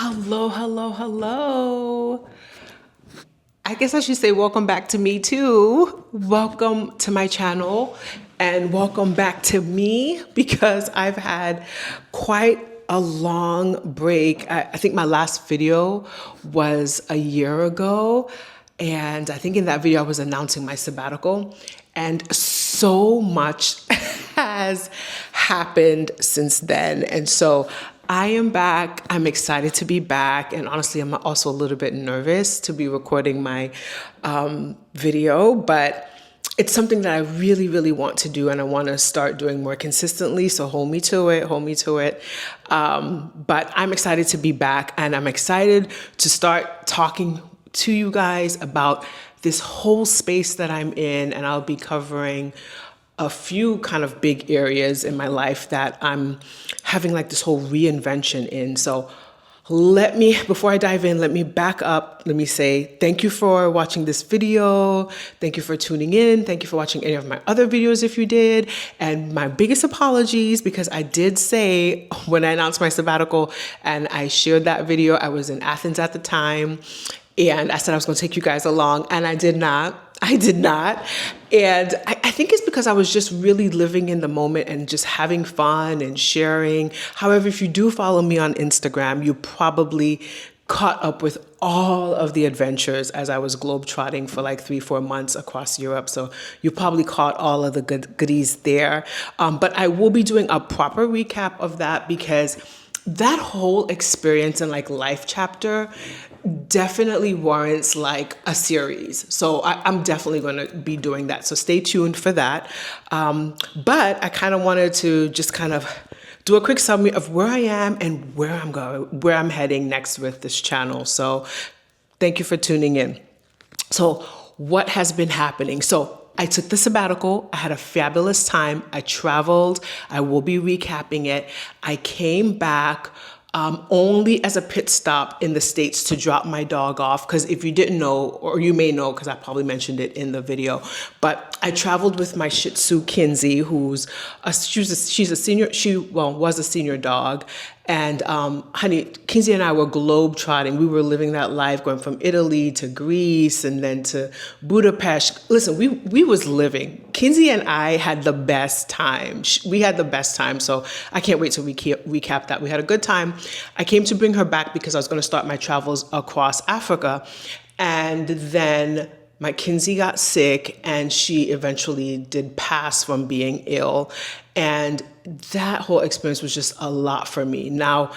Hello, hello, hello. I guess I should say welcome back to me too. Welcome to my channel and welcome back to me because I've had quite a long break. I think my last video was a year ago. And I think in that video, I was announcing my sabbatical. And so much has happened since then. And so I am back. I'm excited to be back. And honestly, I'm also a little bit nervous to be recording my video, but it's something that I really, really want to do. And I want to start doing more consistently. So hold me to it, hold me to it. But I'm excited to be back and I'm excited to start talking to you guys about this whole space that I'm in, and I'll be covering a few kind of big areas in my life that I'm having like this whole reinvention in. So before I dive in, let me back up. Let me say thank you for watching this video. Thank you for tuning in. Thank you for watching any of my other videos if you did. And my biggest apologies because I did say when I announced my sabbatical and I shared that video, I was in Athens at the time. And I said I was going to take you guys along, and I did not. I did not. And I think it's because I was just really living in the moment and just having fun and sharing. However, if you do follow me on Instagram, you probably caught up with all of the adventures as I was globetrotting for like 3-4 months across Europe. So you probably caught all of the goodies there. But I will be doing a proper recap of that because that whole experience and like life chapter definitely warrants like a series. So I'm definitely going to be doing that. So stay tuned for that. But I kind of wanted to just kind of do a quick summary of where I am and where I'm going, where I'm heading next with this channel. So thank you for tuning in. So what has been happening? So I took the sabbatical. I had a fabulous time. I traveled. I will be recapping it. I came back only as a pit stop in the States to drop my dog off. Because if you didn't know, or you may know, because I probably mentioned it in the video, but I traveled with my Shih Tzu Kinsey, she's a senior. She was a senior dog. And honey, Kinsey and I were globe-trotting. We were living that life, going from Italy to Greece and then to Budapest. Listen, we was living. Kinsey and I had the best time. We had the best time. So I can't wait to recap that. We had a good time. I came to bring her back because I was going to start my travels across Africa. And then my Kinsey got sick and she eventually did pass from being ill. And that whole experience was just a lot for me. Now,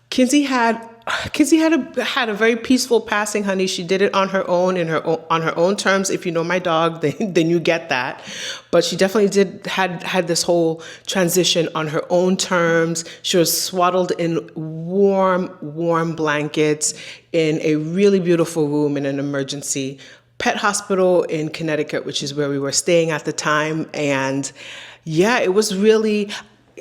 Kinsey had a very peaceful passing, honey. She did it on her own, on her own terms. If you know my dog, then you get that. But she definitely had this whole transition on her own terms. She was swaddled in warm blankets in a really beautiful room in an emergency pet hospital in Connecticut, which is where we were staying at the time. And yeah, it was really,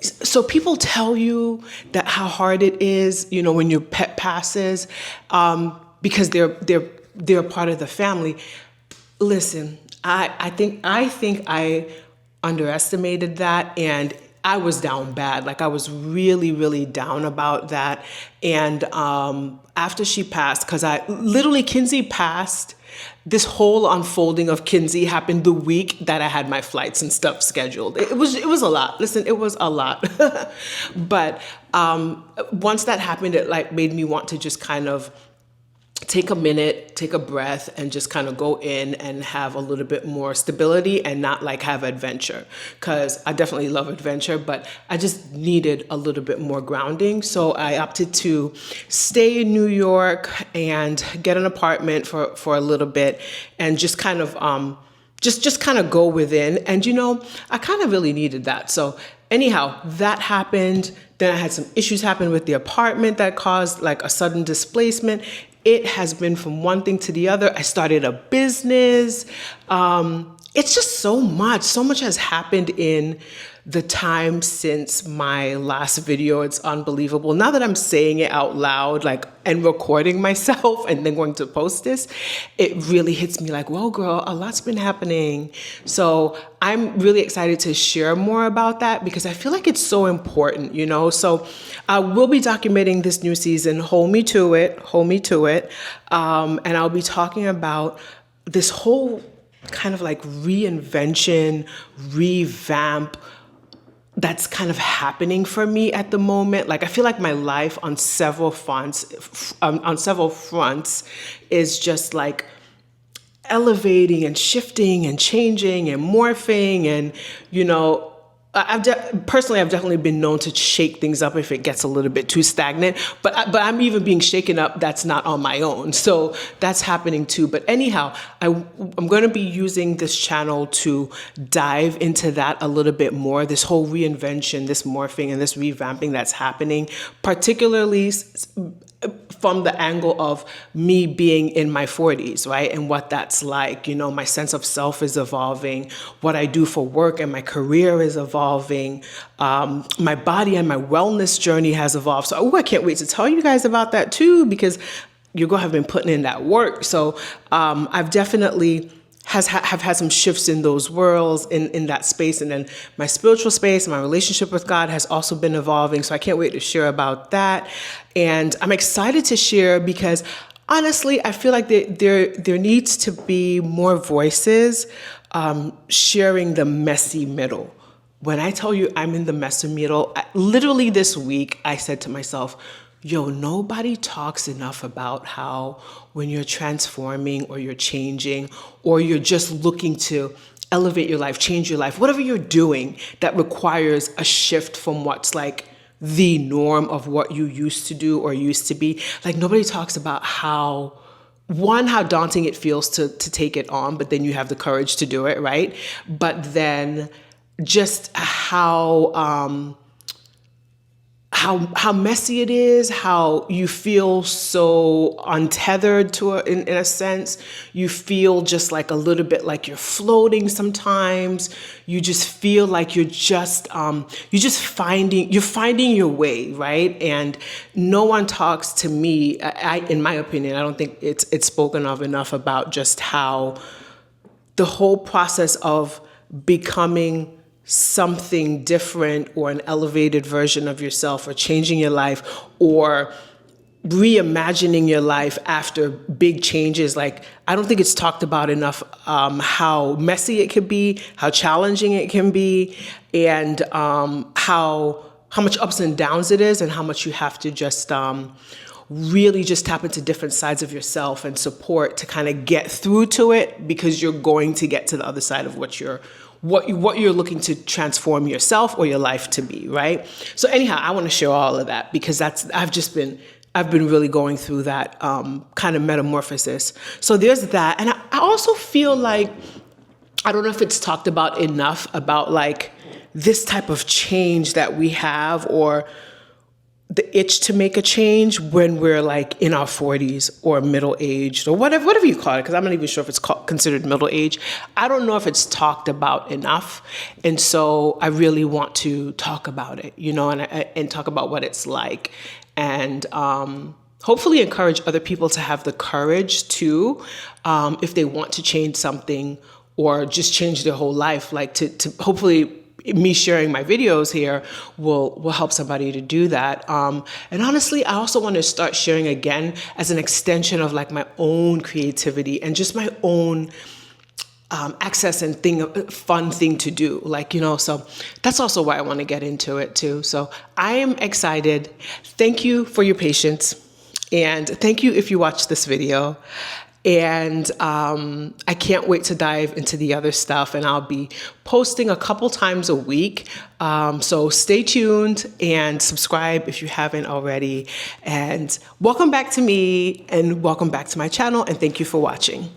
so people tell you that how hard it is, when your pet passes, because they're part of the family. Listen, I think I underestimated that, and I was down bad. Like I was really, really down about that. And after she passed, because Kinsey passed, this whole unfolding of Kinsey happened the week that I had my flights and stuff scheduled. It was a lot. Listen, it was a lot. But once that happened, it like made me want to just kind of take a minute, take a breath, and just kind of go in and have a little bit more stability and not like have adventure. Because I definitely love adventure, but I just needed a little bit more grounding. So I opted to stay in New York and get an apartment for a little bit and just kind of just kind of go within. And I kind of really needed that. So anyhow, that happened. Then I had some issues happen with the apartment that caused like a sudden displacement. It has been from one thing to the other. I started a business. It's just so much has happened in the time since my last video. It's unbelievable. Now that I'm saying it out loud, like, and recording myself and then going to post this, it really hits me like, whoa, girl, a lot's been happening. So I'm really excited to share more about that because I feel like it's so important, you know? So I will be documenting this new season. Hold me to it. Hold me to it. And I'll be talking about this whole kind of like reinvention, revamp that's kind of happening for me at the moment. Like, I feel like my life on several fronts, is just like elevating and shifting and changing and morphing. And, you know, personally, I've definitely been known to shake things up if it gets a little bit too stagnant, but I'm even being shaken up. That's not on my own. So that's happening too. But anyhow, I'm going to be using this channel to dive into that a little bit more, this whole reinvention, this morphing and this revamping that's happening, particularly from the angle of me being in my 40s, right? And what that's like. You know, my sense of self is evolving. What I do for work and my career is evolving. My body and my wellness journey has evolved. So I can't wait to tell you guys about that too, because you're going to have been putting in that work. So I've definitely have had some shifts in those worlds, in that space. And then my spiritual space, my relationship with God has also been evolving. So I can't wait to share about that. And I'm excited to share because honestly, I feel like there needs to be more voices sharing the messy middle. When I tell you I'm in the messy middle, literally this week, I said to myself, yo, nobody talks enough about how when you're transforming or you're changing or you're just looking to elevate your life, change your life, whatever you're doing that requires a shift from what's like the norm of what you used to do or used to be. Like, nobody talks about how daunting it feels to take it on, but then you have the courage to do it, right? But then just how messy it is, how you feel so untethered to it in a sense. You feel just like a little bit like you're floating sometimes. You just feel like you're finding your way, right? And no one talks to me, in my opinion, I don't think it's spoken of enough about just how the whole process of becoming something different or an elevated version of yourself or changing your life or reimagining your life after big changes. Like, I don't think it's talked about enough how messy it can be, how challenging it can be, and how much ups and downs it is, and how much you have to just really just tap into different sides of yourself and support to kind of get through to it, because you're going to get to the other side of what you're looking to transform yourself or your life to be, right? So anyhow, I want to share all of that because I've been really going through that kind of metamorphosis. So there's that. And I also feel like, I don't know if it's talked about enough about like this type of change that we have, or the itch to make a change when we're like in our 40s or middle aged or whatever you call it, because I'm not even sure if it's considered middle age. I don't know if it's talked about enough. And so I really want to talk about it, you know, and talk about what it's like, and hopefully encourage other people to have the courage to, if they want to change something or just change their whole life, like to hopefully me sharing my videos here will help somebody to do that. And honestly, I also want to start sharing again as an extension of like my own creativity and just my own access and fun thing to do. Like, you know, so that's also why I want to get into it too. So I am excited. Thank you for your patience. And thank you if you watched this video. And I can't wait to dive into the other stuff, and I'll be posting a couple times a week. So stay tuned and subscribe if you haven't already. And welcome back to me, and welcome back to my channel, and thank you for watching.